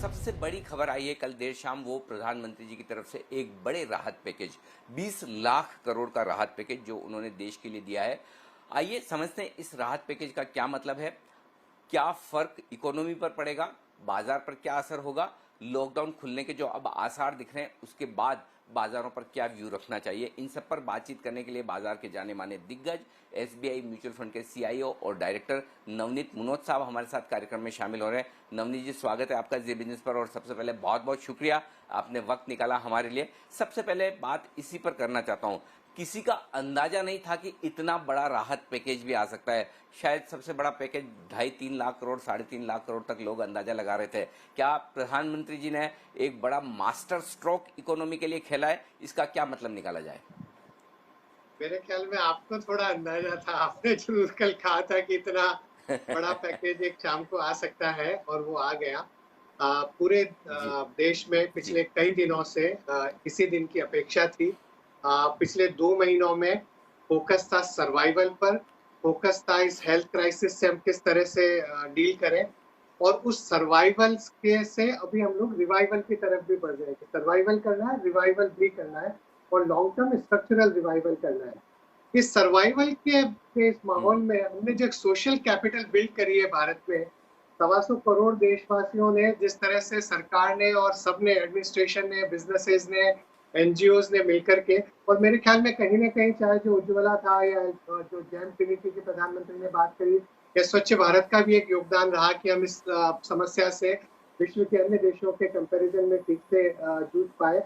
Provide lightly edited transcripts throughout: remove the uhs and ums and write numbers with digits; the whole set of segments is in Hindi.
सबसे बड़ी खबर आई है कल देर शाम, वो प्रधानमंत्री जी की तरफ से एक बड़े राहत पैकेज 20 लाख करोड़ का राहत पैकेज जो उन्होंने देश के लिए दिया है। आइए समझते हैं इस राहत पैकेज का क्या मतलब है, क्या फर्क इकोनॉमी पर पड़ेगा, बाजार पर क्या असर होगा, लॉकडाउन खुलने के जो अब आसार दिख रहे हैं उसके बाद बाजारों पर क्या व्यू रखना चाहिए। इन सब पर बातचीत करने के लिए बाजार के जाने माने दिग्गज एसबीआई म्यूचुअल फंड के सीआईओ और डायरेक्टर नवनीत मुनोत साहब हमारे साथ कार्यक्रम में शामिल हो रहे हैं। नवनीत जी, स्वागत है आपका जी बिजनेस पर, और सबसे पहले बहुत बहुत शुक्रिया आपने वक्त निकाला हमारे लिए। सबसे पहले बात इसी पर करना चाहता हूँ, किसी का अंदाजा नहीं था कि इतना बड़ा राहत पैकेज भी आ सकता है। शायद सबसे बड़ा पैकेज 2.5-3 लाख करोड़ 3.5 लाख करोड़ तक लोग अंदाजा लगा रहे थे। क्या प्रधानमंत्री जी ने एक बड़ा मास्टर स्ट्रोक इकोनॉमी के लिए खेला है, इसका क्या मतलब निकाला जाए? मेरे ख्याल में आपको थोड़ा अंदाजा था, आपने जरूर कल कहा था कि इतना बड़ा पैकेज एक शाम को आ सकता है और वो आ गया। पूरे जी देश में जी। पिछले कई दिनों से इसी दिन की अपेक्षा थी। पिछले 2 महीनों में फोकस था सर्वाइवल पर, फोकस था इस हेल्थ क्राइसिस से हम किस तरह से डील करें, और उस सर्वाइवल के से अभी हम लोग रिवाइवल की तरफ भी बढ़ जाएंगे। सर्वाइवल करना है, रिवाइवल भी करना है, और लॉन्ग टर्म स्ट्रक्चरल रिवाइवल करना है। इस सर्वाइवल के इस माहौल में हमने जो सोशल कैपिटल बिल्ड करी है भारत में, 125 करोड़ देशवासियों ने, जिस तरह से सरकार ने और सबने, एडमिनिस्ट्रेशन ने, बिजनेसेस ने, एनजीओज ने मिलकर के, और मेरे ख्याल में कहीं ना कहीं चाहे जो उज्ज्वला था या जो जैम ट्रिनिटी के प्रधानमंत्री ने बात करी, या स्वच्छ भारत का भी एक योगदान रहा कि हम इस समस्या से विश्व के अन्य देशों के कंपैरिजन में ठीक से जूझ पाए।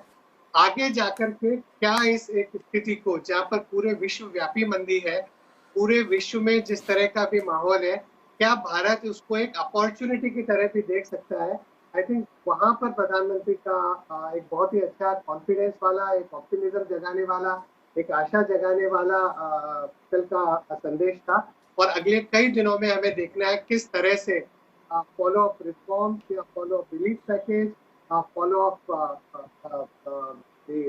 आगे जाकर के क्या इस एक स्थिति को, जहां पर पूरे विश्व व्यापी मंदी है, पूरे विश्व में जिस तरह का भी माहौल है, क्या भारत उसको एक अपॉर्चुनिटी की तरह भी देख सकता है? आई थिंक वहां पर प्रधानमंत्री का एक बहुत ही अच्छा कॉन्फिडेंस वाला, एक ऑप्टिमिज्म जगाने वाला, एक आशा जगाने वाला कल का संदेश था। और अगले कई दिनों में हमें देखना है किस तरह से फॉलो अप रिफॉर्म्स या follow up relief package, follow up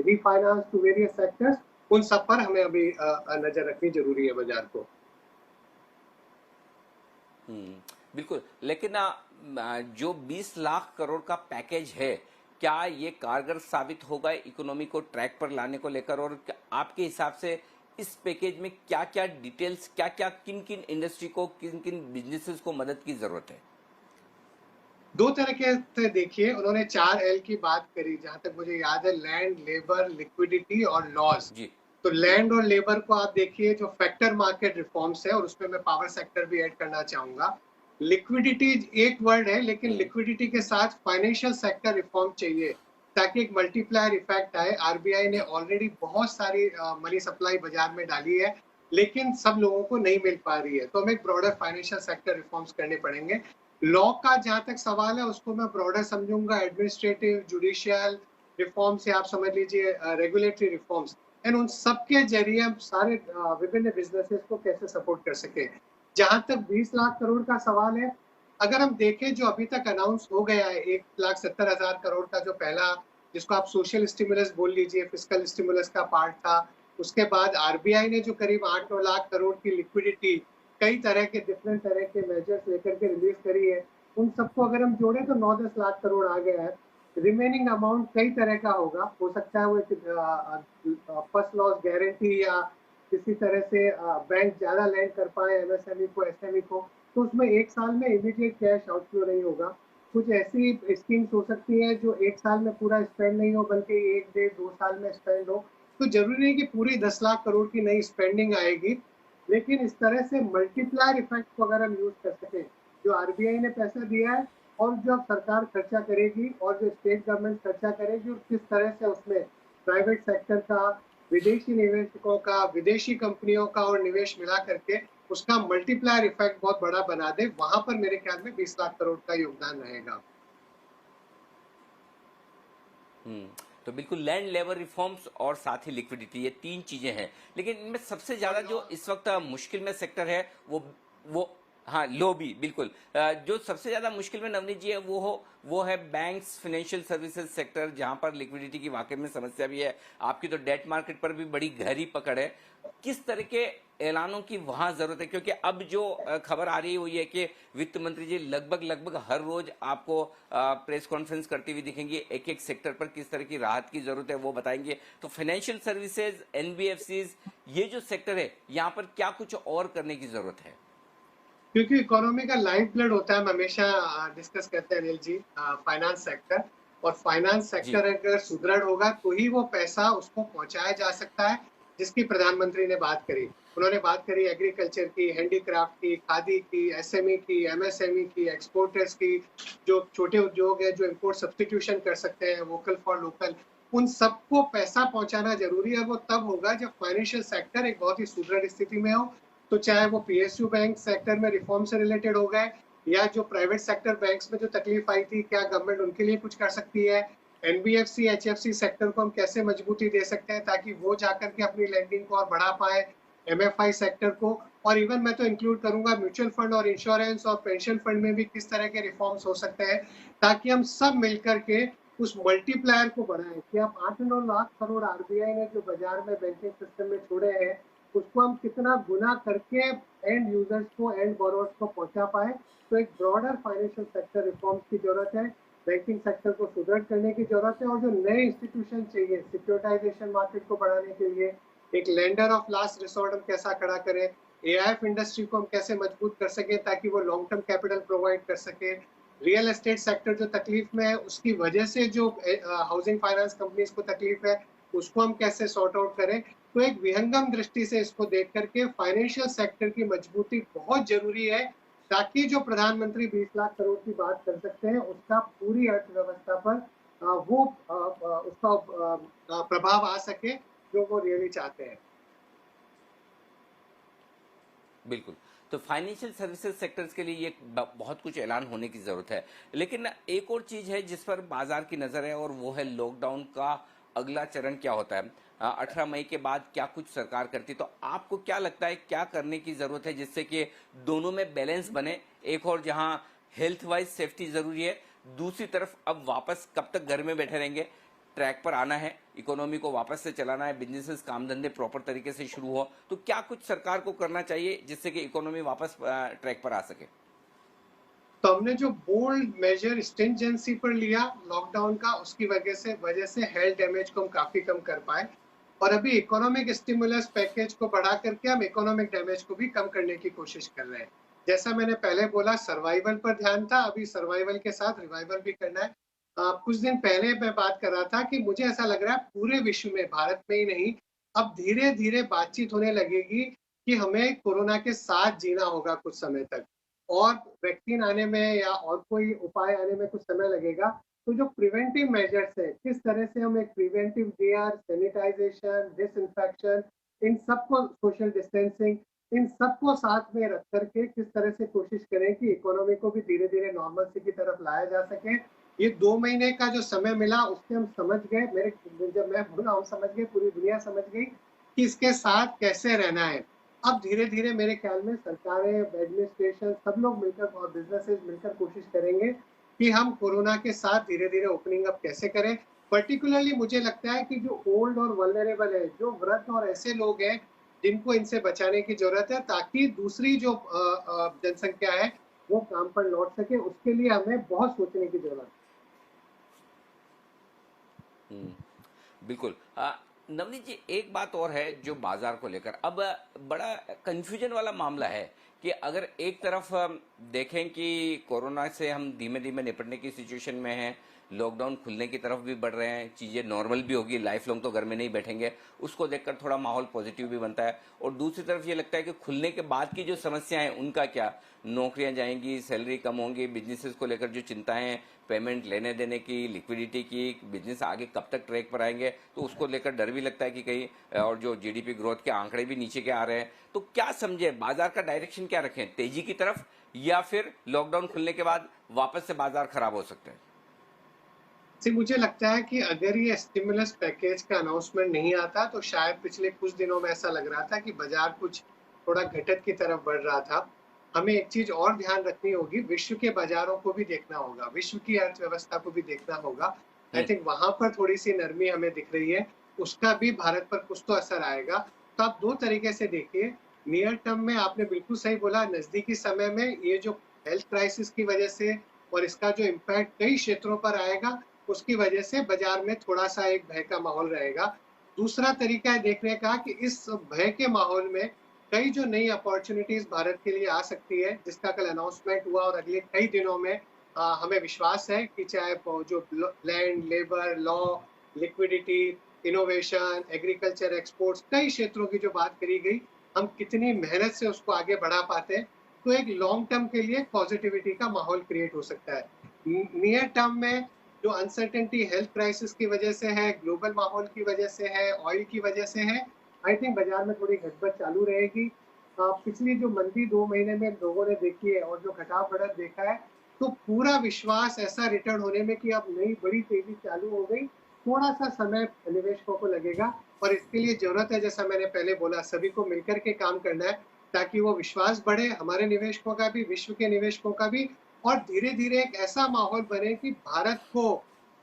refinance to various sectors, उन सब पर हमें अभी नजर रखनी जरूरी है बाजार को। बिल्कुल, लेकिन जो 20 लाख करोड़ का पैकेज है, क्या ये कारगर साबित होगा इकोनॉमी को ट्रैक पर लाने को लेकर? और आपके हिसाब से इस पैकेज में क्या क्या डिटेल्स, क्या क्या किन किन इंडस्ट्री को, किन किन बिजनेसेस को मदद की जरूरत है? दो तरीके से देखिए, उन्होंने 4L की बात करी, जहां तक मुझे याद है, लैंड, लेबर, लिक्विडिटी और लॉज। जी तो लैंड और लेबर को आप देखिए, जो फैक्टर मार्केट रिफॉर्म्स है, और उसमें मैं पावर सेक्टर भी ऐड करना चाहूंगा। लिक्विडिटी एक वर्ड है, लेकिन लिक्विडिटी के साथ फाइनेंशियल सेक्टर रिफॉर्म चाहिए, ताकि एक मल्टीप्लायर इफेक्ट आए। आरबीआई ने जी। ऑलरेडी बहुत सारी मनी सप्लाई बाजार में डाली है, लेकिन सब लोगों को नहीं मिल पा रही है, तो हमें एक ब्रॉडर फाइनेंशियल सेक्टर रिफॉर्म्स करने पड़ेंगे। लॉ का जहां तक सवाल है, उसको मैं ब्रॉडर समझूंगा, एडमिनिस्ट्रेटिव, जुडिशियल रिफॉर्म से आप समझ लीजिए रेगुलेटरी रिफॉर्म्स, एंड उन सब के जरिए हम सारे विभिन्न बिजनेसेस को कैसे सपोर्ट कर सके। जहां तक 20 लाख करोड़ का सवाल है, अगर हम देखें जो अभी तक अनाउंस हो गया है, 1,70,000 करोड़ का जो पहला, जिसको आप सोशल स्टिमुलस बोल लीजिए, फिस्कल स्टिमुलस का पार्ट था। उसके बाद आरबीआई ने जो करीब 8-9 लाख करोड़ की लिक्विडिटी, कई तरह के डिफरेंट तरह के मेजर्स लेकर के रिलीज करी है, उन सबको अगर हम जोड़े तो 9-10 लाख करोड़ आ गया है। रिमेनिंग अमाउंट कई तरह का होगा, हो सकता है वो फर्स्ट लॉस गारंटी, या किसी तरह से बैंक ज्यादा लैंड कर पाए एमएसएमई को, एसएमई को, तो उसमें एक साल में इमीडिएट कैश आउटफ्लो नहीं होगा। कुछ ऐसी स्कीम्स हो सकती है जो एक साल में पूरा स्पेंड नहीं हो, बल्कि 1, 1.5, 2 साल में स्पेंड हो। तो जरूरी नहीं कि पूरी 10 लाख करोड़ की नई स्पेंडिंग आएगी, लेकिन इस तरह से मल्टीप्लायर इफेक्ट को अगर हम यूज कर सके, जो आरबीआई ने पैसा दिया है और जो सरकार खर्चा करेगी और जो स्टेट गवर्नमेंट खर्चा करेगी, और किस तरह से उसमें प्राइवेट सेक्टर का, विदेशी निवेशकों का, विदेशी कंपनियों का और निवेश मिला करके उसका मल्टीप्लायर इफेक्ट बहुत बड़ा बना दे, वहां पर मेरे ख्याल में 20 लाख करोड़ का योगदान रहेगा। तो बिल्कुल लैंड, लेबर रिफॉर्म्स और साथ ही लिक्विडिटी, ये तीन चीजें हैं। लेकिन इनमें सबसे और ज्यादा जो लॉस। इस वक्त मुश्किल में सेक्टर है वो हाँ, लो भी बिल्कुल। जो सबसे ज्यादा मुश्किल में नवनीत जी है वो है बैंक्स, फाइनेंशियल सर्विसेज सेक्टर, जहां पर लिक्विडिटी की वाकई में समस्या भी है। आपकी तो डेट मार्केट पर भी बड़ी गहरी पकड़ है। किस तरह के ऐलानों की वहां जरूरत है, क्योंकि अब जो खबर आ रही है वो ये है कि वित्त मंत्री जी लगभग लगभग हर रोज आपको प्रेस कॉन्फ्रेंस करती हुई दिखेंगी, एक एक सेक्टर पर किस तरह की राहत की जरूरत है वो बताएंगे। तो फाइनेंशियल सर्विसेज, एनबीएफसीज, ये जो सेक्टर है यहाँ पर क्या कुछ और करने की जरूरत है? क्योंकि इकोनॉमी का लाइफ ब्लड होता है, हम हमेशा डिस्कस करते हैं अनिल जी, फाइनेंस सेक्टर। और फाइनेंस जी। सेक्टर अगर सुदृढ़ होगा तो ही वो पैसा उसको पहुंचाया जा सकता है जिसकी प्रधानमंत्री ने बात करी। उन्होंने बात करी एग्रीकल्चर की, हैंडीक्राफ्ट की, खादी की, एसएमई की, एमएसएमई की, एक्सपोर्टर्स की, जो छोटे उद्योग है जो इंपोर्ट सब्सटीट्यूशन कर सकते हैं, वोकल फॉर लोकल, उन सबको पैसा पहुंचाना जरूरी है। वो तब होगा जब फाइनेंशियल सेक्टर एक बहुत ही सुदृढ़ स्थिति में हो। तो चाहे वो पीएसयू बैंक सेक्टर में रिफॉर्म से रिलेटेड हो गए, या जो प्राइवेट सेक्टर बैंक्स में जो तकलीफ आई थी, क्या गवर्नमेंट उनके लिए कुछ कर सकती है? एनबीएफसी, एचएफसी सेक्टर को हम कैसे मजबूती दे सकते हैं ताकि वो जाकर के अपनी लैंडिंग को और बढ़ा पाए, एमएफआई सेक्टर को। और इवन मैं तो इंक्लूड करूंगा म्यूचुअल फंड और इंश्योरेंस और पेंशन फंड में भी किस तरह के रिफॉर्म्स हो सकते हैं, ताकि हम सब मिलकर के उस मल्टीप्लायर को बढ़ाएं कि आप 8-9 लाख करोड़ आरबीआई ने जो बाजार में बैंकिंग सिस्टम में छोड़े हैं, उसको हम कितना गुना करके एंड यूजर्स को, एंड बोरोवर्स को पहुंचा पाए। तो एक ब्रॉडर फाइनेंशियल सेक्टर रिफॉर्म्स की जरूरत है, बैंकिंग सेक्टर को सुदृढ़ करने की जरूरत है, और जो नए इंस्टीट्यूशन चाहिए सिक्योरिटाइजेशन मार्केट को बढ़ाने के लिए, एक लेंडर ऑफ लास्ट रिसोर्ट हम कैसा खड़ा करें, एआईएफ इंडस्ट्री को हम कैसे मजबूत कर सके ताकि वो लॉन्ग टर्म कैपिटल प्रोवाइड कर सके, रियल एस्टेट सेक्टर जो तकलीफ में है उसकी वजह से जो हाउसिंग फाइनेंस कंपनीज को तकलीफ है उसको हम कैसे सॉर्ट आउट करें। तो एक विहंगम दृष्टि से इसको देख करके फाइनेंशियल सेक्टर की मजबूती बहुत जरूरी है, ताकि जो प्रधानमंत्री 20 लाख करोड़ की बात कर सकते हैं उसका पूरी अर्थव्यवस्था पर उसका प्रभाव आ सके जो वो रियली चाहते हैं। बिल्कुल। तो फाइनेंशियल सर्विसेज सेक्टर्स के लिए ये बहुत कुछ ऐलान होने की जरूरत है। लेकिन एक और चीज है जिस पर बाजार की नजर है और वो है लॉकडाउन का अगला चरण क्या होता है। 18 मई के बाद क्या कुछ सरकार करती, तो आपको क्या लगता है क्या करने की जरूरत है जिससे कि दोनों में बैलेंस बने? एक और जहां हेल्थ वाइज सेफ्टी जरूरी है, दूसरी तरफ अब वापस कब तक घर में बैठे रहेंगे, ट्रैक पर आना है, इकोनॉमी को वापस से चलाना है, बिजनेसेस काम धंधे प्रॉपर तरीके से शुरू हो, तो क्या कुछ सरकार को करना चाहिए जिससे कि इकोनॉमी वापस ट्रैक पर आ सके? तो हमने जो बोल्ड मेजर स्टिंजेंसी पर लिया लॉकडाउन का, उसकी वजह से हेल्थ डैमेज को हम काफी कम कर पाए। और अभी इकोनॉमिक स्टिमुलस पैकेज को बढ़ा करके हम इकोनॉमिक डैमेज को भी कम करने की कोशिश कर रहे हैं। जैसा मैंने पहले बोला, सर्वाइवल पर ध्यान था, अभी सर्वाइवल के साथ रिवाइवल भी करना है। कुछ दिन पहले मैं बात कर रहा था कि मुझे ऐसा लग रहा है पूरे विश्व में, भारत में ही नहीं, अब धीरे धीरे बातचीत होने लगेगी कि हमें कोरोना के साथ जीना होगा कुछ समय तक, और वैक्सीन आने में या और कोई उपाय आने में कुछ समय लगेगा। तो जो प्रिवेंटिव मेजर्स है, किस तरह से हम एक प्रिवेंटिव गियर, सैनिटाइजेशन, डिसइंफेक्शन, इन सबको, सोशल डिस्टेंसिंग, इन सबको साथ में रख करके किस तरह से कोशिश करें कि इकोनॉमी को भी धीरे धीरे नॉर्मलसी की तरफ लाया जा सके। ये 2 महीने का जो समय मिला उससे हम समझ गए, मेरे जब मैं बोला हम समझ गए, पूरी दुनिया समझ गई कि इसके साथ कैसे रहना है। अब धीरे धीरे मेरे ख्याल में सरकारें, एडमिनिस्ट्रेशन, सब लोग मिलकर और बिजनेसेस मिलकर कोशिश करेंगे कि हम कोरोना के साथ धीरे धीरे ओपनिंग अप कैसे करें। पर्टिकुलरली मुझे लगता है कि जो ओल्ड और वल्नरेबल है, जो वृद्ध और ऐसे लोग हैं जिनको इनसे बचाने की जरूरत है, ताकि दूसरी जो जनसंख्या है वो काम पर लौट सके, उसके लिए हमें बहुत सोचने की जरूरत है। बिल्कुल। नवनीत जी, एक बात और है जो बाजार को लेकर अब बड़ा कंफ्यूजन वाला मामला है कि अगर एक तरफ हम देखें कि कोरोना से हम धीमे धीमे निपटने की सिचुएशन में हैं, लॉकडाउन खुलने की तरफ भी बढ़ रहे हैं, चीजें नॉर्मल भी होगी, लाइफ लॉन्ग तो घर में नहीं बैठेंगे, उसको देखकर थोड़ा माहौल पॉजिटिव भी बनता है। और दूसरी तरफ ये लगता है कि खुलने के बाद की जो समस्याएं हैं उनका क्या, नौकरियां जाएंगी, सैलरी कम होंगी, बिजनेसेस को लेकर जो चिंताएं हैं, पेमेंट लेने देने की, लिक्विडिटी की, बिजनेस आगे कब तक ट्रैक पर आएंगे, तो उसको लेकर डर भी लगता है कि कहीं और जो जीडीपी ग्रोथ के आंकड़े भी नीचे के आ रहे हैं। तो क्या समझे, बाजार का डायरेक्शन क्या रखें, तेजी की तरफ या फिर लॉकडाउन खुलने के बाद वापस से बाजार खराब हो सकते हैं? मुझे लगता है कि अगर ये स्टिमुलस पैकेज का अनाउंसमेंट नहीं आता तो शायद पिछले कुछ दिनों में ऐसा लग रहा था कि बाजार कुछ थोड़ा घटत की तरफ बढ़ रहा था। हमें एक चीज और ध्यान रखनी होगी, विश्व के बाजारों को भी देखना होगा, विश्व की अर्थव्यवस्था को भी देखना होगा। आई हम्म। थिंक वहां पर थोड़ी सी नरमी हमें दिख रही है, उसका भी भारत पर कुछ तो असर आएगा। तो आप दो तरीके से देखिए, नियर टर्म में आपने बिल्कुल सही बोला, नजदीकी समय में ये जो हेल्थ क्राइसिस की वजह से और इसका जो इम्पैक्ट कई क्षेत्रों पर आएगा, उसकी वजह से बाजार में थोड़ा सा एक भय का माहौल रहेगा। दूसरा तरीका है देखने का कि इस भय के माहौल में कई जो नई अपॉर्चुनिटीज भारत के लिए आ सकती है, जिसका कल अनाउंसमेंट हुआ और अगले कई दिनों में हमें विश्वास है कि चाहे वो जो land, labour, law, liquidity, innovation, agriculture, exports, कई क्षेत्रों की जो बात करी गई, हम कितनी मेहनत से उसको आगे बढ़ा पाते हैं, तो एक लॉन्ग टर्म के लिए पॉजिटिविटी का माहौल क्रिएट हो सकता है। नियर टर्म में जो अनसर्टेनिटी हेल्थ क्राइसिस की वजह से है, ग्लोबल माहौल की वजह से है, ऑयल की वजह से है, आई थिंक बाजार में थोड़ी घटबढ़ चालू रहेगी। पिछली जो मंदी 2 महीने में लोगों ने देखी है और जो घटाव-बढ़त देखा है, तो पूरा विश्वास ऐसा रिटर्न होने में कि अब नई बड़ी तेज़ी चालू हो गई, थोड़ा-सा समय निवेशकों को लगेगा और इसके लिए ज़रूरत है, जैसा मैंने पहले बोला, सभी को मिलकर के काम करना है, ताकि वो विश्वास बढ़े, हमारे निवेशकों का भी, विश्व के निवेशकों का भी, और धीरे-धीरे एक ऐसा माहौल बने कि भारत को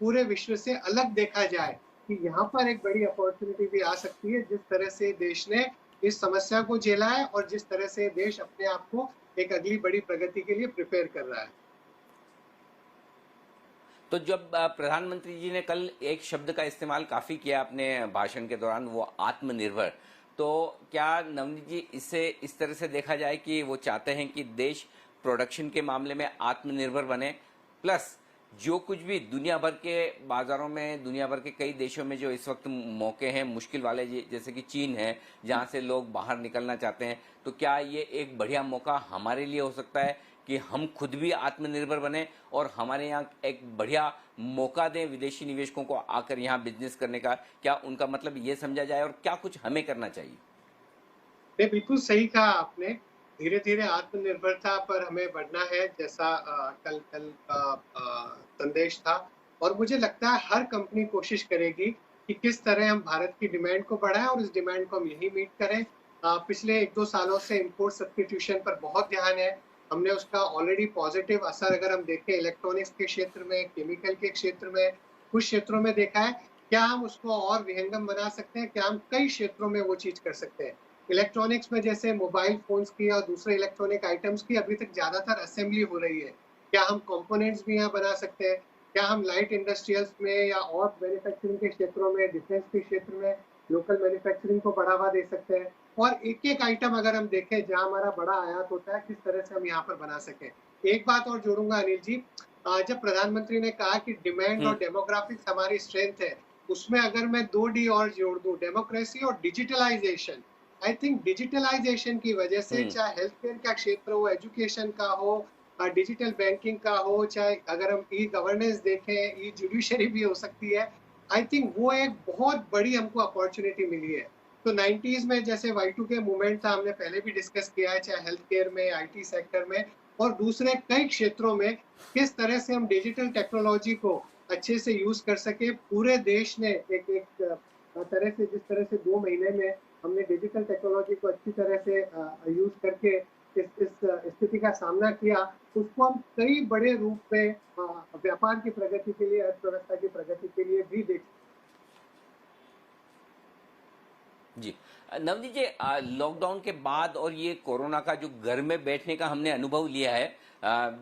पूरे विश्व से अलग देखा जाए, कि यहाँ पर एक बड़ी अपॉर्चुनिटी भी आ सकती है, जिस तरह से देश ने इस समस्या को झेला है और जिस तरह से देश अपने आप को एक अगली बड़ी प्रगति के लिए प्रिपेयर कर रहा है। तो जब प्रधानमंत्री जी ने कल एक शब्द का इस्तेमाल काफी किया अपने भाषण के दौरान, वो आत्मनिर्भर, तो क्या नवनीत जी इससे इस तरह से देखा जाए कि वो चाहते हैं कि देश प्रोडक्शन के मामले में आत्मनिर्भर बने, प्लस जो कुछ भी दुनिया भर के बाजारों में, दुनिया भर के कई देशों में जो इस वक्त मौके हैं मुश्किल वाले, जैसे कि चीन है जहां से लोग बाहर निकलना चाहते हैं, तो क्या ये एक बढ़िया मौका हमारे लिए हो सकता है कि हम खुद भी आत्मनिर्भर बने और हमारे यहाँ एक बढ़िया मौका दें विदेशी निवेशकों को आकर यहाँ बिजनेस करने का? क्या उनका मतलब ये समझा जाए और क्या कुछ हमें करना चाहिए? नहीं, बिल्कुल सही कहा आपने। धीरे-धीरे आत्मनिर्भरता पर हमें बढ़ना है, जैसा कल कल का संदेश था, और मुझे लगता है हर कंपनी कोशिश करेगी कि किस तरह हम भारत की डिमांड को बढ़ाएँ और इस डिमांड को हम यहीं मीट करें। पिछले 1-2 सालों से इम्पोर्ट सब्स्टिट्यूशन पर बहुत ध्यान है। हमने उसका ऑलरेडी पॉजिटिव असर, अगर हम देखें, इलेक्ट्रॉनिक्स के क्षेत्र में, केमिकल के क्षेत्र में, कुछ क्षेत्रों में देखा है। क्या हम उसको और विहंगम बना सकते हैं? क्या हम कई क्षेत्रों में वो चीज़ कर सकते हैं? इलेक्ट्रॉनिक्स में जैसे मोबाइल फ़ोन्स की और दूसरे इलेक्ट्रॉनिक आइटम्स की अभी तक ज़्यादातर असेंबली हो रही है। क्या हम कंपोनेंट्स भी यहाँ बना सकते हैं? क्या हम लाइट इंडस्ट्रियल्स में या और मैन्युफैक्चरिंग के क्षेत्रों में, डिफेंस के क्षेत्र में लोकल मैन्युफैक्चरिंग को बढ़ावा दे सकते हैं? और एक-एक आइटम अगर हम देखें जहाँ हमारा बड़ा आयात होता है, किस तरह से हम यहाँ पर बना सकें। एक बात और जोड़ूँगा अनिल जी, जब प्रधानमंत्री ने कहा कि डिमांड और डेमोग्राफिक्स हमारी स्ट्रेंथ है, उसमें अगर मैं 2 डी और जोड़ दूँ, डेमोक्रेसी और डिजिटलाइज़ेशन। आई थिंक डिजिटलाइजेशन की वजह से, हम्म। चाहे हेल्थ केयर का क्षेत्र हो, एजुकेशन का हो, डिजिटल बैंकिंग का हो, चाहे अगर हम ई गवर्नेंस देखें, ई जुडिशरी भी हो सकती है। आई थिंक वो एक बहुत बड़ी हमको अपॉर्चुनिटी मिली है। तो 90s में जैसे Y2K मूवमेंट था, हमने पहले भी डिस्कस किया है, चाहे हेल्थ केयर में, आईटी सेक्टर में और दूसरे कई क्षेत्रों में, किस तरह से हम डिजिटल टेक्नोलॉजी को अच्छे से यूज़ कर सके। पूरे देश ने एक एक तरह से, जिस तरह से 2 महीने में हमने डिजिटल टेक्नोलॉजी को अच्छी तरह से यूज़ करके इस स्थिति का सामना किया, उसको हम कई बड़े रूप में व्यापार की प्रगति के लिए, अर्थव्यवस्था की प्रगति के लिए भी देख। जी। नवनीत जी, लॉकडाउन के बाद और ये कोरोना का जो घर में बैठने का हमने अनुभव लिया है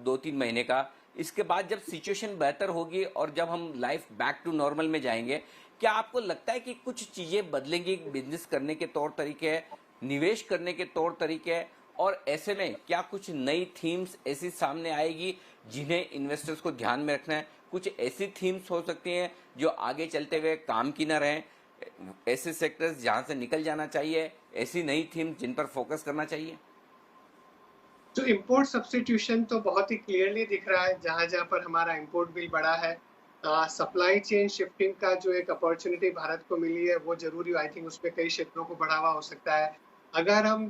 2-3 महीने का, इसके बाद जब सिचुएशन बेहतर होगी और जब हम लाइफ बैक टू नॉर्मल में जाएंगे, क्या आपको लगता है कि कुछ चीजें बदलेंगी बिजनेस करने के तौर तरीके, निवेश करने के तौर तरीके, और ऐसे में क्या कुछ नई थीम्स ऐसी सामने आएगी जिन्हें इन्वेस्टर्स को ध्यान में रखना है? कुछ ऐसी थीम्स हो सकती हैं जो आगे चलते हुए काम की ना रहें, ऐसे सेक्टर्स जहां से निकल जाना चाहिए, ऐसी नई थीम जिन पर फोकस करना चाहिए? तो इम्पोर्ट सब्स्टिट्यूशन तो बहुत ही क्लियरली दिख रहा है, जहाँ-जहाँ पर हमारा इम्पोर्ट बिल बढ़ा है। सप्लाई चेन शिफ्टिंग का जो एक अपॉर्चुनिटी भारत को मिली है, वो ज़रूरी, आई थिंक उसमें कई क्षेत्रों को बढ़ावा हो सकता है। अगर हम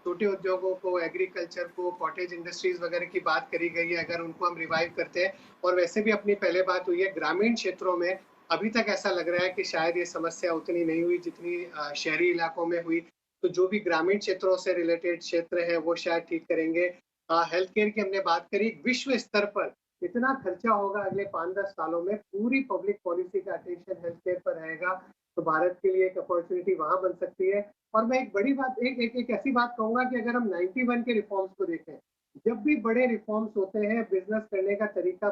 छोटे उद्योगों को, एग्रीकल्चर को, कॉटेज इंडस्ट्रीज़ वगैरह की बात करी गई है, अगर उनको हम रिवाइव करते हैं, और वैसे भी अपनी पहले बात हुई है, ग्रामीण क्षेत्रों में अभी तक ऐसा लग रहा है कि शायद ये समस्या उतनी नहीं हुई जितनी शहरी इलाकों में हुई। तो जो भी ग्रामीण क्षेत्रों से रिलेटेड क्षेत्र हैं, वो शायद ठीक करेंगे। हेल्थ केयर की हमने बात करी, विश्व स्तर पर इतना खर्चा होगा अगले 5-10 सालों में, पूरी पब्लिक पॉलिसी का अटेंशन हेल्थ केयर पर रहेगा, तो भारत के लिए एक अपॉर्चुनिटी वहाँ बन सकती है। और मैं एक बड़ी बात एक ऐसी बात कहूँगा कि अगर हम 91 के रिफॉर्म्स को देखें, जब भी बड़े रिफॉर्म्स होते हैं, बिज़नेस करने का तरीका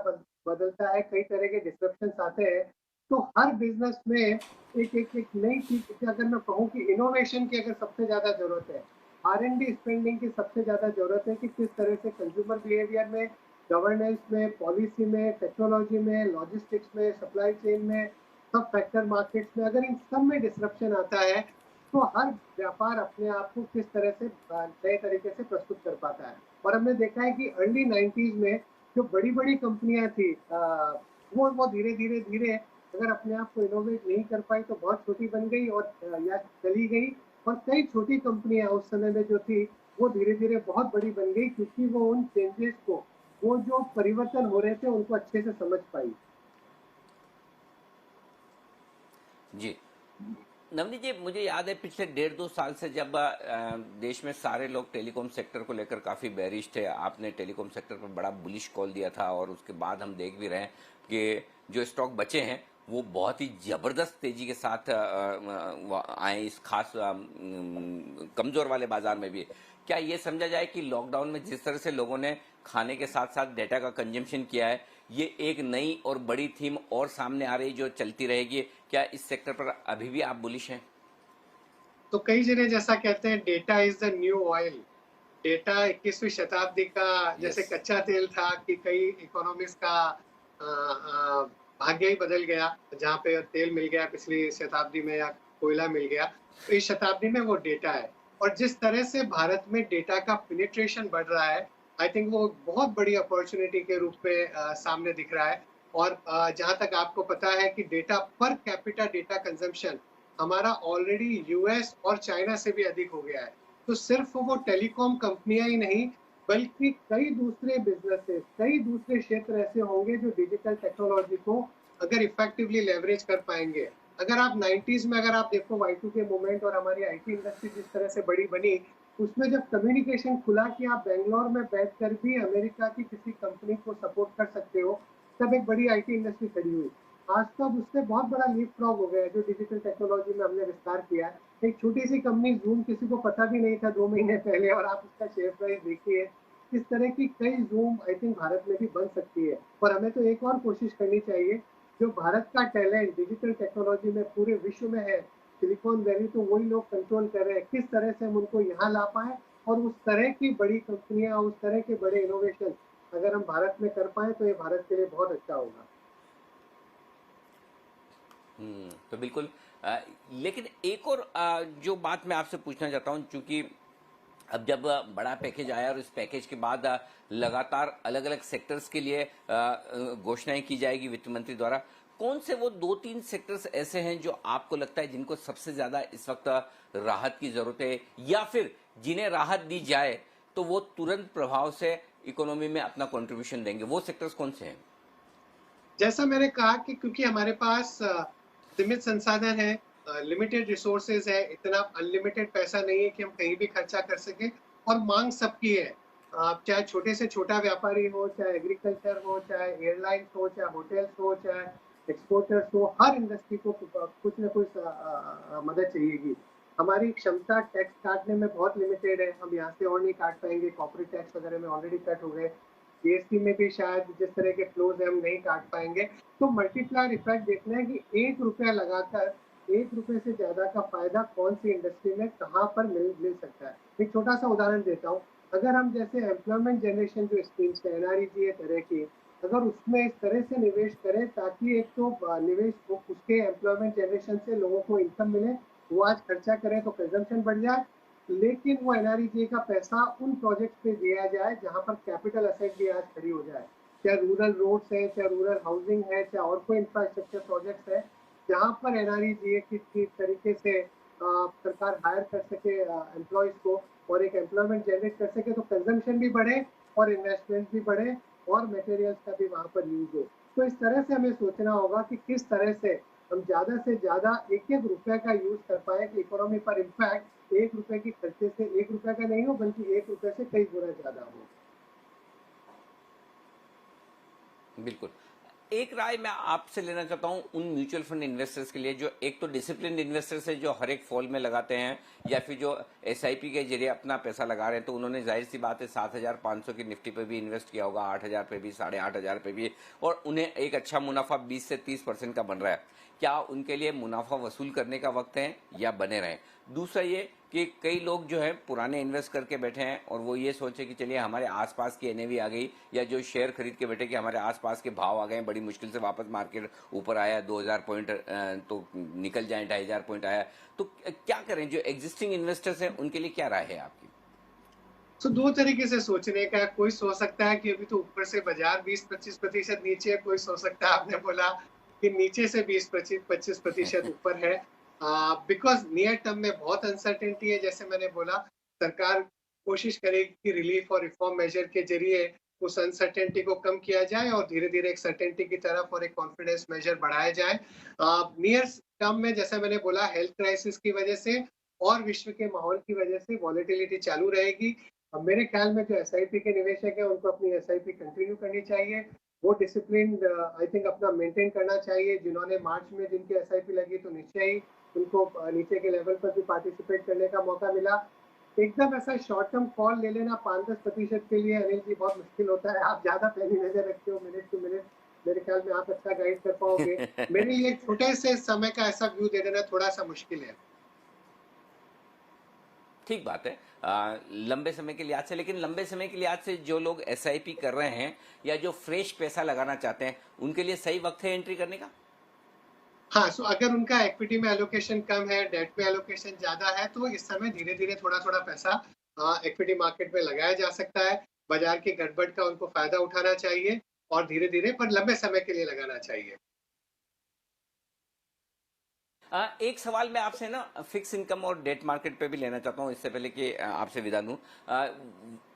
बदलता है, कई तरह के डिसरप्शंस आते हैं, तो हर बिज़नेस में एक नई चीज़, अगर मैं कहूँ कि इनोवेशन की अगर सबसे ज़्यादा ज़रूरत है, R&D स्पेंडिंग की सबसे ज़्यादा ज़रूरत है कि किस तरह से कंज्यूमर बिहेवियर में, गवर्नेंस में, पॉलिसी में, टेक्नोलॉजी में, लॉजिस्टिक्स में, सप्लाई चेन में, सब फैक्टर मार्केट्स में, अगर इन सब में डिसरप्शन आता है, तो हर व्यापार अपने आप को किस तरह से नए तरीके से प्रस्तुत कर पाता है। और हमने देखा है कि अर्ली 90s में जो बड़ी-बड़ी कंपनियाँ थी, वो धीरे-धीरे अगर अपने आप को इनोवेट नहीं कर पाई तो बहुत छोटी बन गई और या चली गई। और कई छोटी कंपनियां उस समय में जो थी, वो धीरे-धीरे बहुत बड़ी बन गई, क्योंकि वो उन चेंजेस को, वो जो परिवर्तन हो रहे थे, उनको अच्छे से समझ पाई। जी। नवनीत जी, मुझे याद है पिछले 1.5-2 साल से जब देश में सारे लोग टेलीकॉम सेक्टर को लेकर काफ़ी बेरिश थे, आपने टेलीकॉम सेक्टर पर बड़ा बुलिश कॉल दिया था और उसके बाद हम देख भी रहे हैं कि जो स्टॉक बचे हैं वो बहुत ही ज़बरदस्त तेजी के साथ आए इस खास कमज़ोर वाले बाजार में भी। क्या ये समझा जाए कि लॉकडाउन में जिस तरह से लोगों ने खाने के साथ साथ डेटा का कंजम्पशन किया है, ये एक नई और बड़ी थीम और सामने आ रही जो चलती रहेगी? क्या इस सेक्टर पर अभी भी आप बुलिश हैं? तो कई जने जैसा कहते हैं, data is the new oil. Data 21वीं शताब्दी का जैसे यस। कच्चा तेल था, कि कई इकोनॉमिस्ट का भाग्य ही बदल गया, जहाँ पे तेल मिल गया पिछली शताब्दी में, या कोयला मिल गया, तो इस शताब्दी में वो डेटा है। और जिस तरह से भारत में डेटा का पेनिट्रेशन बढ़ रहा है, आई थिंक वो बहुत बड़ी अपॉर्चुनिटी के रूप में सामने दिख रहा है। और जहाँ तक आपको पता है कि data per capita data consumption हमारा ऑलरेडी यूएस और चाइना से भी अधिक हो गया है। तो सिर्फ वो टेलीकॉम कंपनियां ही नहीं, बल्कि कई दूसरे बिजनेसेस, कई दूसरे क्षेत्र ऐसे होंगे जो डिजिटल टेक्नोलॉजी को अगर इफेक्टिवली लेवरेज कर पाएंगे। अगर आप 90s में अगर आप देखो, Y2 के मूवमेंट और हमारी आईटी इंडस्ट्री जिस तरह से बड़ी बनी, उसमें जब कम्युनिकेशन खुला कि आप बेंगलोर में बैठकर भी अमेरिका की किसी कंपनी को सपोर्ट कर सकते हो, तब एक बड़ी आईटी इंडस्ट्री खड़ी हुई। आज तो अब उससे बहुत बड़ा लीप फ्रॉग हो गया है, जो डिजिटल टेक्नोलॉजी में हमने विस्तार किया है। एक छोटी सी कंपनी जूम, किसी को पता भी नहीं था 2 महीने पहले, और आप उसका शेयर प्राइस देखिए। इस तरह की कई जूम आई थिंक भारत में भी बन सकती है। और हमें तो एक और कोशिश करनी चाहिए, जो भारत का टैलेंट डिजिटल टेक्नोलॉजी में पूरे विश्व में है, सिलिकॉन वैली, तो वही लोग कंट्रोल कर रहे हैं, किस तरह से हम उनको यहाँ ला पाए, और उस तरह की बड़ी कंपनियां, उस तरह के बड़े इनोवेशन अगर हम भारत में कर पाए, तो ये भारत के लिए बहुत अच्छा होगा। तो बिल्कुल। लेकिन एक और जो बात मैं आपसे पूछना चाहता हूँ, चूंकि अब जब बड़ा पैकेज आया और इस पैकेज के बाद लगातार अलग अलग सेक्टर्स के लिए घोषणाएं की जाएगी वित्त मंत्री द्वारा, कौन से वो 2-3 सेक्टर्स ऐसे हैं जो आपको लगता है जिनको सबसे ज्यादा इस वक्त राहत की जरूरत है, या फिर जिन्हें राहत दी जाए तो वो तुरंत प्रभाव से इकोनॉमी में अपना कंट्रीब्यूशन देंगे? वो सेक्टर्स कौन से हैं? जैसा मैंने कहा कि क्योंकि हमारे पास सीमित संसाधन है, लिमिटेड रिसोर्सेज है, इतना अनलिमिटेड पैसा नहीं है कि हम कहीं भी खर्चा कर सकें, और मांग सबकी है। चाहे छोटे से छोटा व्यापारी हो, चाहे एग्रीकल्चर हो, चाहे एयरलाइंस हो, चाहे होटल्स हो, चाहे एक्सपोर्टर्स हो, हर इंडस्ट्री को कुछ न कुछ मदद चाहिएगी। हमारी क्षमता टैक्स काटने में बहुत लिमिटेड है, हम यहाँ से और नहीं काट पाएंगे, कॉर्पोरेट टैक्स वगैरह में ऑलरेडी कट हो गए, जीएसटी में भी शायद जिस तरह के फ्लोज है हम नहीं काट पाएंगे। तो मल्टीप्लायर इफेक्ट देखना है कि 1 रुपया लगाकर 1 रुपए से ज्यादा का फायदा कौन सी इंडस्ट्री में कहाँ पर मिल सकता है। एक छोटा सा उदाहरण देता हूँ, अगर हम जैसे एम्प्लॉयमेंट जनरेशन जो स्कीम्स है, एनआरईजीए तरह की, अगर उसमें इस तरह से निवेश करें ताकि एक तो निवेश को उसके एम्प्लॉयमेंट जनरेशन से लोगों को इनकम मिले, वो आज खर्चा करें तो कंजम्पशन बढ़ जाए, लेकिन वो एनआरईजीए का पैसा उन प्रोजेक्ट पे दिया जाए जहां पर कैपिटल असेट भी आज खड़ी हो जाए, चाहे रूरल रोड्स है, चाहे रूरल हाउसिंग है, चाहे और कोई इंफ्रास्ट्रक्चर प्रोजेक्ट्स है, जहां पर एनआरईजीए किस तरीके से सरकार हायर कर सके एम्प्लॉयज को, और एक एम्प्लॉयमेंट जनरेट कर सके, तो कंजम्पशन भी बढ़े और इन्वेस्टमेंट भी बढ़े, और मटेरियल्स का भी वहां पर यूज हो। तो इस तरह से हमें सोचना होगा कि किस तरह से हम ज्यादा से ज्यादा एक एक रुपए का यूज कर पाए कि इकोनॉमी पर इम्पैक्ट 1 रुपए की खर्चे से 1 रुपए का नहीं हो, बल्कि 1 रुपए से कई गुना ज्यादा हो। बिल्कुल। एक राय मैं आपसे लेना चाहता हूं उन म्यूचुअल फंड इन्वेस्टर्स के लिए जो एक तो डिसिप्लिन इन्वेस्टर्स है, जो हर एक फॉल में लगाते हैं, या फिर जो एसआईपी के जरिए अपना पैसा लगा रहे हैं, तो उन्होंने जाहिर सी बात है 7,500 की निफ्टी पे भी इन्वेस्ट किया होगा, 8,000 पे भी, 8,500 पे भी, और उन्हें एक अच्छा मुनाफा 20 से 30% का बन रहा है। क्या उनके लिए मुनाफा वसूल करने का वक्त है या बने रहें? दूसरा ये कि कई लोग जो है पुराने इन्वेस्ट करके बैठे हैं और वो ये सोचे कि चलिए हमारे आसपास की एनएवी आ गई, या जो शेयर खरीद के बैठे कि हमारे आसपास के भाव आ गए, बड़ी मुश्किल से वापस मार्केट ऊपर आया, 2,000 पॉइंट तो निकल जाए, 2,500 पॉइंट आया, तो क्या करें? जो एग्जिस्टिंग इन्वेस्टर्स हैं उनके लिए क्या राय है आपकी? तो दो तरीके से सोचने का, कोई सोच सकता है कि अभी तो ऊपर से बाजार 20-25% नीचे है, कोई सोच सकता है आपने बोला कि नीचे से 20-25% ऊपर है। बिकॉज नियर टर्म में बहुत अनसर्टेनिटी है। जैसे मैंने बोला, सरकार कोशिश करेगी कि रिलीफ और रिफॉर्म मेजर के जरिए उस अनसर्टेनिटी को कम किया जाए और धीरे धीरे एक सर्टेनिटी की तरफ और एक कॉन्फिडेंस मेजर बढ़ाया जाए। नियर टर्म में जैसा मैंने बोला, हेल्थ क्राइसिस की वजह से और विश्व के माहौल की वजह से वॉलेटिलिटी चालू रहेगी। अब मेरे ख्याल में जो एसआईपी के निवेशक हैं उनको अपनी एसआईपी कंटिन्यू करनी चाहिए। वो डिसिप्लिन आई थिंक अपना मेंटेन करना चाहिए। जिन्होंने मार्च में जिनकी एसआईपी लगी, तो निश्चय ही उनको नीचे के लेवल पर भी पार्टिसिपेट करने का मौका मिला। एकदम ऐसा शॉर्ट टर्म कॉल ले लेना 5-10% के लिए अनिल जी बहुत मुश्किल होता है। आप ज्यादा पैनी नजर रखते हो, मिनट टू मिनट, मेरे ख्याल में आप अच्छा गाइड कर पाओगे। मेरे लिए छोटे से समय का ऐसा व्यू दे देना थोड़ा सा मुश्किल है। ठीक बात है। लंबे समय के लिहाज से, लेकिन लंबे समय के लिहाज से जो लोग एसआईपी कर रहे हैं या जो फ्रेश पैसा लगाना चाहते हैं, उनके लिए सही वक्त है एंट्री करने का? हाँ, सो अगर उनका इक्विटी में एलोकेशन कम है, डेट में एलोकेशन ज्यादा है, तो इस समय धीरे-धीरे थोड़ा-थोड़ा पैसा इक्विटी मार्केट में लगाया जा सकता है। बाजार की गड़बड़ का उनको फायदा उठाना चाहिए और धीरे-धीरे पर लंबे समय के लिए लगाना चाहिए। एक सवाल मैं आपसे ना फिक्स इनकम और डेट मार्केट पे भी लेना चाहता हूँ, इससे पहले कि आपसे विदा लूं।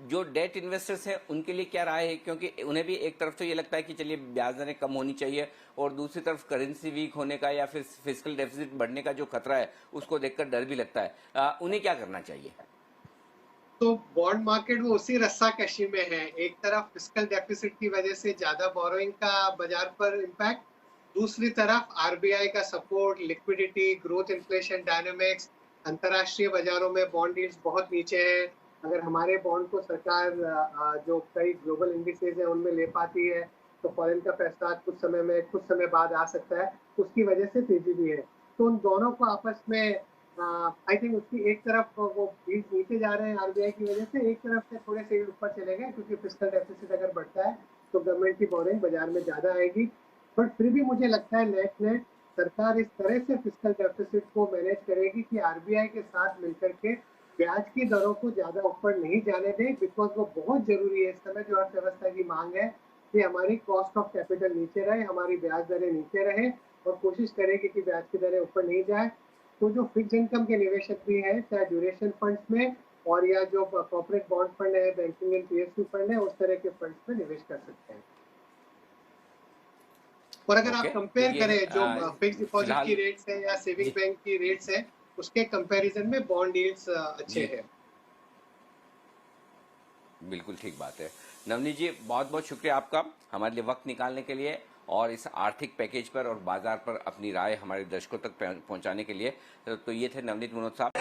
जो डेट इन्वेस्टर्स हैं उनके लिए क्या राय है? क्योंकि उन्हें भी एक तरफ तो ये लगता है कि चलिए ब्याज दरें कम होनी चाहिए, और दूसरी तरफ करेंसी वीक होने का या फिर फिजिकल डेफिसिट बढ़ने का जो खतरा है उसको देखकर डर भी लगता है। उन्हें क्या करना चाहिए? तो बॉन्ड मार्केट वो उसी रस्साकशी में है। एक तरफ फिस्कल डेफिसिट की वजह से ज्यादा बोरोइंग का बाजार पर इम्पैक्ट, दूसरी तरफ आरबीआई का support, liquidity, growth, inflation dynamics, अंतरराष्ट्रीय बाजारों में बॉन्ड यील्ड्स बहुत नीचे हैं। अगर हमारे बॉन्ड को सरकार जो कई ग्लोबल इंडिसेज है उनमें ले पाती है, तो फॉरेन का पैसा कुछ समय बाद आ सकता है। उसकी वजह से तेजी भी है। तो उन दोनों को आपस में आई थिंक उसकी एक तरफ वो यील्ड नीचे जा रहे हैं आरबीआई की वजह से, एक तरफ से थोड़े से यील्ड ऊपर चले गए, क्योंकि फिस्कल डेफिसिट अगर बढ़ता है तो गवर्नमेंट की बोरिंग बाजार में ज्यादा आएगी। बट फिर भी मुझे लगता है नेट नेट सरकार इस तरह से फिस्कल डेफिसिट को मैनेज करेगी कि आरबीआई के साथ मिलकर के ब्याज की दरों को ज्यादा ऊपर नहीं जाने दें, बिकॉज वो बहुत जरूरी है इस समय जो अर्थव्यवस्था की मांग है कि हमारी कॉस्ट ऑफ कैपिटल नीचे रहे, हमारी ब्याज दरें नीचे रहे, और कोशिश करेगी कि ब्याज की दरें ऊपर नहीं जाए। तो जो फिक्स इनकम के निवेशक भी हैं, चाहे ड्यूरेशन फंड्स में और या जो कॉर्पोरेट बॉन्ड फंड है, बैंकिंग एंड पीएसयू फंड है, उस तरह के फंड्स में निवेश कर सकते हैं। और अगर ओके, आप तो कंपेयर ये है करें जो फिक्स डिपॉजिट की फिलहाल। रेट्स है या सेविंग जी बैंक की रेट्स है, उसके कंपैरिजन में बॉन्ड यील्ड्स अच्छे जी, हैं। बिल्कुल ठीक बात है। नवनीत जी, बहुत बहुत शुक्रिया आपका हमारे लिए वक्त निकालने के लिए, और इस आर्थिक पैकेज पर और बाजार पर अपनी राय हमारे दर्शकों तक पहुंचाने के लिए। तो ये थे नवनीत मनोज साहब।